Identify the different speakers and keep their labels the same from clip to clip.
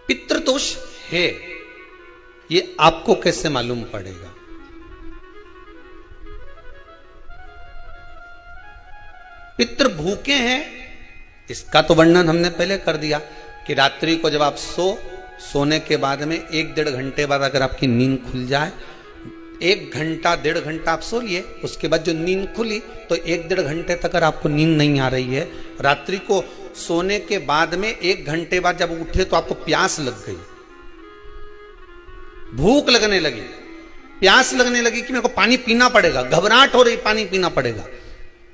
Speaker 1: पितृदोष है, ये आपको कैसे मालूम पड़ेगा? पितृ भूखे हैं, इसका तो वर्णन हमने पहले कर दिया कि रात्रि को जब आप सोने के बाद में 1-1.5 घंटे बाद अगर आपकी नींद खुल जाए, 1 घंटा 1.5 घंटा आप सो लिए, उसके बाद जो नींद खुली तो 1-1.5 घंटे तक अगर आपको नींद नहीं आ रही है, रात्रि को सोने के बाद में 1 घंटे बाद जब उठे तो आपको प्यास लग गई, भूख लगने लगी, प्यास लगने लगी कि मेरे को पानी पीना पड़ेगा, घबराहट हो रही, पानी पीना पड़ेगा।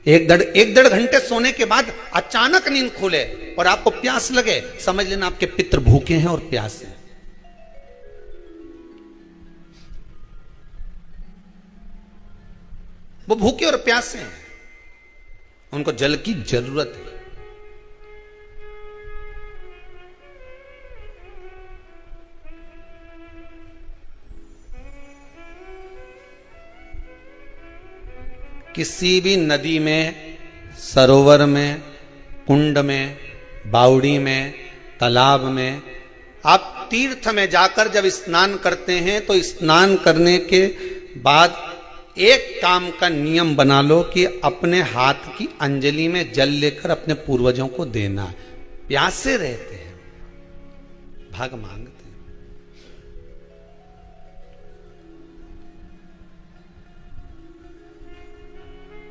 Speaker 1: 1-1.5 घंटे सोने के बाद अचानक नींद खुले और आपको प्यास लगे, समझ लेना आपके पितृ भूखे हैं और प्यास है। वो भूखे और प्यासे हैं, उनको जल की जरूरत है। किसी भी नदी में, सरोवर में, कुंड में, बावड़ी में, तालाब में, आप तीर्थ में जाकर जब स्नान करते हैं तो स्नान करने के बाद एक काम का नियम बना लो कि अपने हाथ की अंजलि में जल लेकर अपने पूर्वजों को देना। प्यासे रहते हैं, भाग मांगते हैं।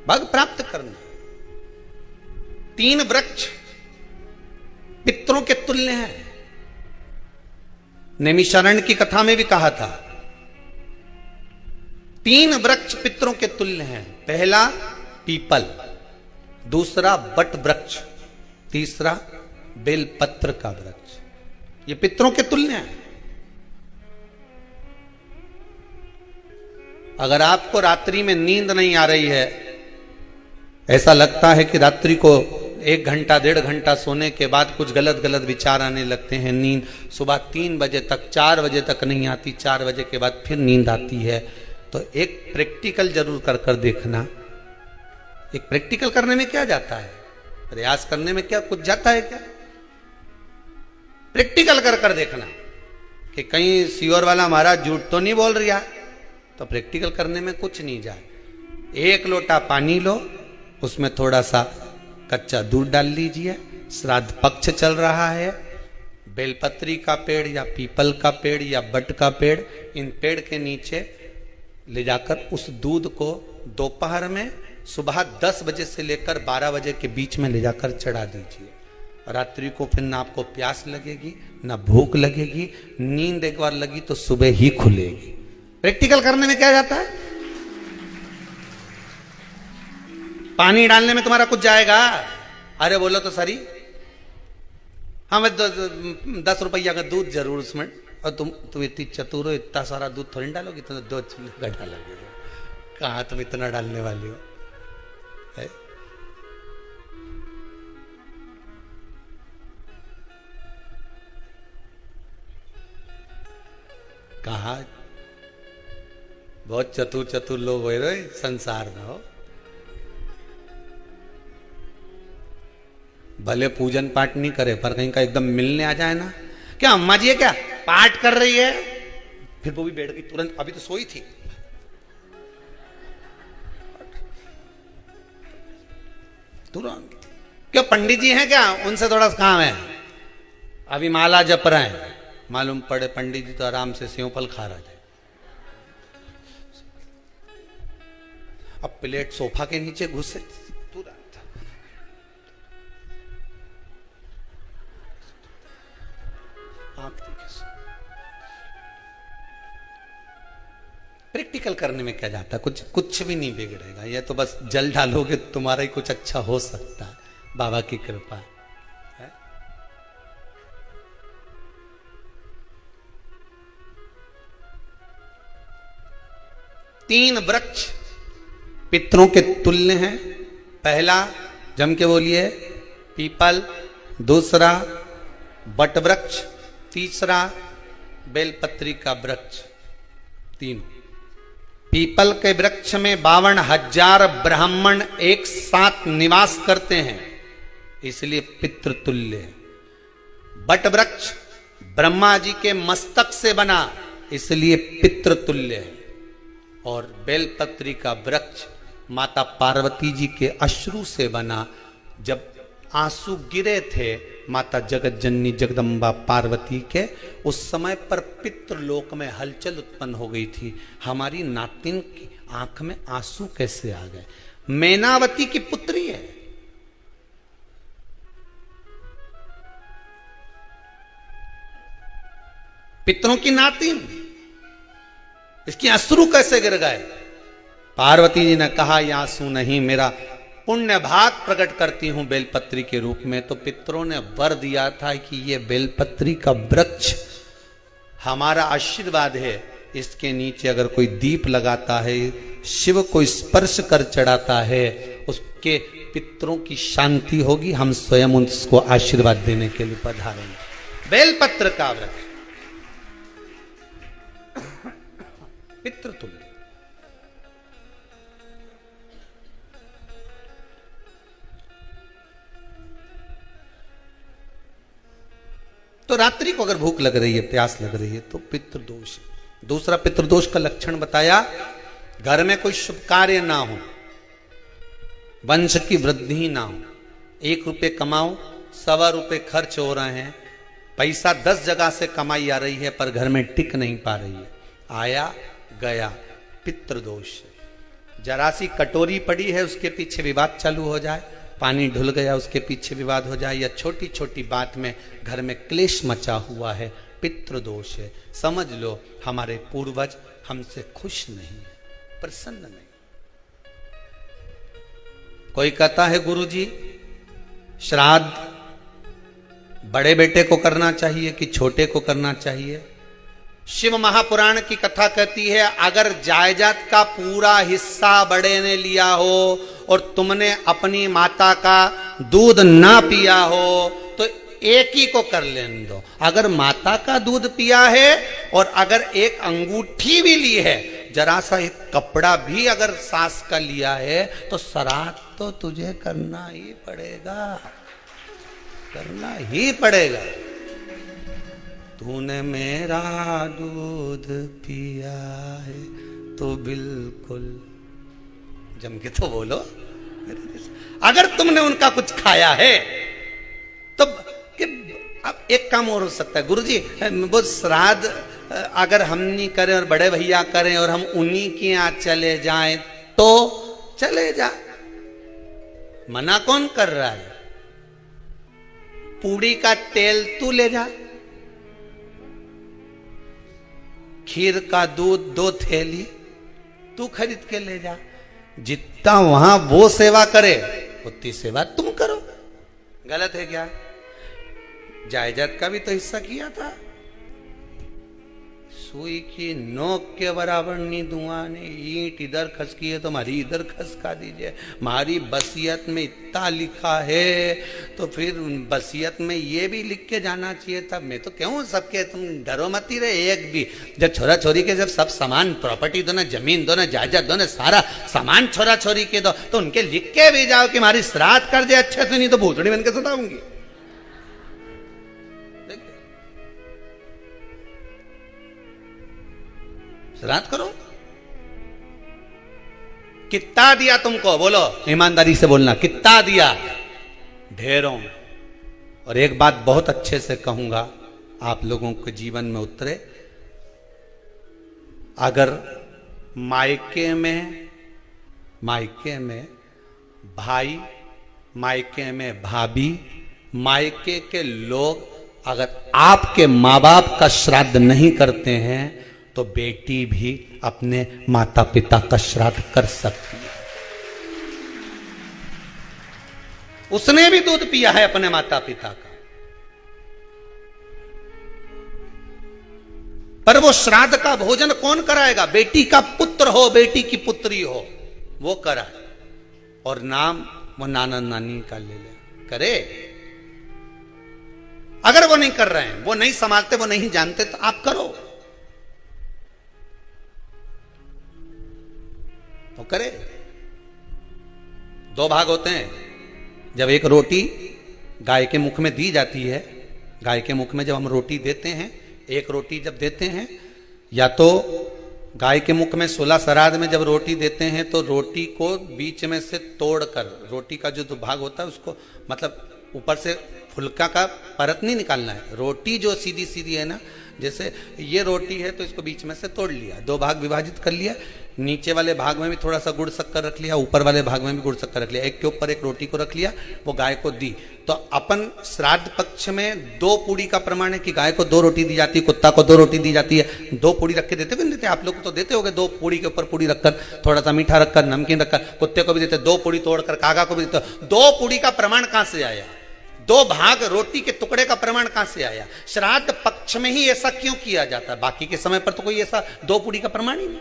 Speaker 1: भाग प्राप्त करना। 3 वृक्ष पितरों के तुल्य हैं। नैमिषारण्य की कथा में भी कहा था 3 वृक्ष पितरों के तुल्य हैं। पहला पीपल, दूसरा बट वृक्ष, तीसरा बेलपत्र का वृक्ष। ये पितरों के तुल्य हैं। अगर आपको रात्रि में नींद नहीं आ रही है, ऐसा लगता है कि रात्रि को 1 घंटा 1.5 घंटा सोने के बाद कुछ गलत गलत विचार आने लगते हैं, नींद सुबह 3 बजे तक 4 बजे तक नहीं आती, 4 बजे के बाद फिर नींद आती है, तो एक प्रैक्टिकल जरूर कर देखना। एक प्रैक्टिकल करने में क्या जाता है, प्रयास करने में क्या कुछ जाता है क्या? प्रैक्टिकल कर देखना कि कहीं सियोर वाला महाराज झूठ तो नहीं बोल रहा, तो प्रैक्टिकल करने में कुछ नहीं जाए। 1 लोटा पानी लो, उसमें थोड़ा सा कच्चा दूध डाल लीजिए, श्राद्ध पक्ष चल रहा है, बेलपत्री का पेड़ या पीपल का पेड़ या बट का पेड़, इन पेड़ के नीचे ले जाकर उस दूध को दोपहर में सुबह 10 बजे से लेकर 12 बजे के बीच में ले जाकर चढ़ा दीजिए। रात्रि को फिर ना आपको प्यास लगेगी ना भूख लगेगी, नींद एक बार लगी तो सुबह ही खुलेगी। प्रैक्टिकल करने में क्या जाता है? पानी डालने में तुम्हारा कुछ जाएगा? अरे बोलो तो सरी, हाँ मैं 10 रुपया का दूध जरूर उसमें, और तुम इतनी चतुर हो, इतना सारा दूध थोड़ी डालोगी, तो 2 चूल्हे डालोगे। कहाँ तुम इतना डालने वाली हो है? कहा बहुत चतुर लोग हो रहे संसार में हो। भले पूजन पाठ नहीं करे, पर कहीं का एकदम मिलने आ जाए ना, क्या अम्मा जी है क्या पाठ कर रही है, फिर वो भी बैठ गई तुरंत, अभी तो सोई थी, तुरंत। क्या पंडित जी हैं क्या, उनसे थोड़ा सा काम है, अभी माला जप रहे हैं, मालूम पड़े पंडित जी तो आराम से सेव फल खा रहे थे। अब प्लेट सोफा के नीचे घुसे, तुरंत प्रैक्टिकल करने में क्या जाता है? कुछ भी नहीं बिगड़ेगा। ये तो बस जल डालोगे तुम्हारा ही कुछ अच्छा हो सकता है, बाबा की कृपा है। तीन वृक्ष पितरों के तुल्य हैं। पहला जम के बोलिए पीपल, दूसरा बट वृक्ष, तीसरा बेलपत्री का वृक्ष। तीन पीपल के वृक्ष में 52,000 ब्राह्मण एक साथ निवास करते हैं, इसलिए पितृतुल्य है। बट वृक्ष ब्रह्मा जी के मस्तक से बना, इसलिए पितृतुल्य है। और बेलपत्री का वृक्ष माता पार्वती जी के अश्रु से बना। जब आंसू गिरे थे माता जगत जननी जगदम्बा पार्वती के, उस समय पर पितृलोक में हलचल उत्पन्न हो गई थी। हमारी नातिन की आंख में आंसू कैसे आ गए? मैनावती की पुत्री है, पितरों की नातिन, इसकी अश्रु कैसे गिर गए? पार्वती जी ने कहा ये आंसू नहीं, मेरा पुण्य भाग प्रकट करती हूं बेलपत्री के रूप में। तो पितरों ने वर दिया था कि ये बेलपत्री का वृक्ष हमारा आशीर्वाद है, इसके नीचे अगर कोई दीप लगाता है, शिव को स्पर्श कर चढ़ाता है, उसके पितरों की शांति होगी। हम स्वयं उसको आशीर्वाद देने के लिए पधारेंगे। बेलपत्र का वृक्ष पितृतुल्य। तो रात्रि को अगर भूख लग रही है, प्यास लग रही है, तो पितृदोष। दूसरा पितृदोष का लक्षण बताया, घर में कोई शुभ कार्य ना हो, वंश की वृद्धि ना हो। 1 रुपये कमाओ, 1.25 रुपये खर्च हो रहे हैं, पैसा 10 जगह से कमाई आ रही है पर घर में टिक नहीं पा रही है, आया गया, पितृदोष। जरा सी कटोरी पड़ी है, उसके पीछे विवाद चालू हो जाए, पानी ढुल गया उसके पीछे विवाद हो जाए, या छोटी छोटी बात में घर में क्लेश मचा हुआ है, पितृदोष है। समझ लो हमारे पूर्वज हमसे खुश नहीं, प्रसन्न नहीं। कोई कहता है गुरुजी श्राद्ध बड़े बेटे को करना चाहिए कि छोटे को करना चाहिए? शिव महापुराण की कथा कहती है, अगर जायदाद का पूरा हिस्सा बड़े ने लिया हो और तुमने अपनी माता का दूध ना पिया हो तो एक ही को कर लेने दो। अगर माता का दूध पिया है और अगर एक अंगूठी भी ली है, जरा सा एक कपड़ा भी अगर सास का लिया है, तो श्राद्ध तो तुझे करना ही पड़ेगा, करना ही पड़ेगा। तूने मेरा दूध पिया है तो बिल्कुल जम के तो बोलो। अगर तुमने उनका कुछ खाया है तो अब एक काम और हो सकता है, गुरुजी वो श्राद्ध अगर हम नहीं करें और बड़े भैया करें और हम उन्हीं के यहाँ चले जाएं तो चले जा, मना कौन कर रहा है? पूड़ी का तेल तू ले जा, खीर का दूध 2 थैली तू खरीद के ले जा। जितना वहां वो सेवा करे उतनी सेवा तुम करो। गलत है क्या? जायदाद का भी तो हिस्सा किया था। सुई की नोक के बराबर नहीं धुआं ने, ईंट इधर खसकी है तो हमारी इधर खसका दीजिए। हमारी बसियत में इतना लिखा है तो फिर बसियत में ये भी लिख के जाना चाहिए था। मैं तो क्यों सबके, तुम डरो मत ही रहे एक भी। जब छोरा छोरी के जब सब सामान, प्रॉपर्टी दो ना, जमीन दो ना, जायदाद दो ना, सारा सामान छोरा छोरी के दो, तो उनके लिख के भी जाओ कि हमारी श्राद्ध कर दे अच्छे से, नहीं तो भूतड़ी बन के सताऊंगी। श्राद्ध करो। कितना दिया तुमको? बोलो ईमानदारी से बोलना, कितना दिया? ढेरों। और एक बात बहुत अच्छे से कहूंगा, आप लोगों के जीवन में उतरे। अगर मायके में भाई, मायके में भाभी, मायके के लोग अगर आपके माँ बाप का श्राद्ध नहीं करते हैं तो बेटी भी अपने माता पिता का श्राद्ध कर सकती है। उसने भी दूध पिया है अपने माता पिता का, पर वो श्राद्ध का भोजन कौन कराएगा? बेटी का पुत्र हो, बेटी की पुत्री हो, वो कराए। और नाम वो नाना नानी का ले ले, करे। अगर वो नहीं कर रहे हैं, वो नहीं संभालते, वो नहीं जानते, तो आप करो, तो करे। 2 भाग होते हैं। जब एक रोटी गाय के मुख में दी जाती है, गाय के मुख में जब हम रोटी देते हैं, एक रोटी जब देते हैं, या तो गाय के मुख में 16 श्राद्ध में जब रोटी देते हैं तो रोटी को बीच में से तोड़कर, रोटी का जो भाग होता है उसको, मतलब ऊपर से फुलका का परत नहीं निकालना है, रोटी जो सीधी सीधी है ना, जैसे ये रोटी है तो इसको बीच में से तोड़ लिया, 2 भाग विभाजित कर लिया, नीचे वाले भाग में भी थोड़ा सा गुड़ शक्कर रख लिया, ऊपर वाले भाग में भी गुड़ शक्कर रख लिया, एक के ऊपर एक रोटी को रख लिया, वो गाय को दी। तो अपन श्राद्ध पक्ष में 2 पूड़ी का प्रमाण है कि गाय को 2 रोटी दी जाती है, कुत्ता को 2 रोटी दी जाती है। 2 पूड़ी रख के देते भी नहीं देते, आप लोग तो देते होगे, 2 पूड़ी के ऊपर पूड़ी रखकर, थोड़ा सा मीठा रखकर, नमकीन रखकर, कुत्ते को भी देते, 2 पूड़ी तोड़कर कागा को भी देते। 2 पूड़ी का प्रमाण कहां से आया? 2 भाग रोटी के टुकड़े का प्रमाण कहां से आया? श्राद्ध पक्ष में ही ऐसा क्यों किया जाता है? बाकी के समय पर तो कोई ऐसा 2 पूड़ी का प्रमाण ही नहीं।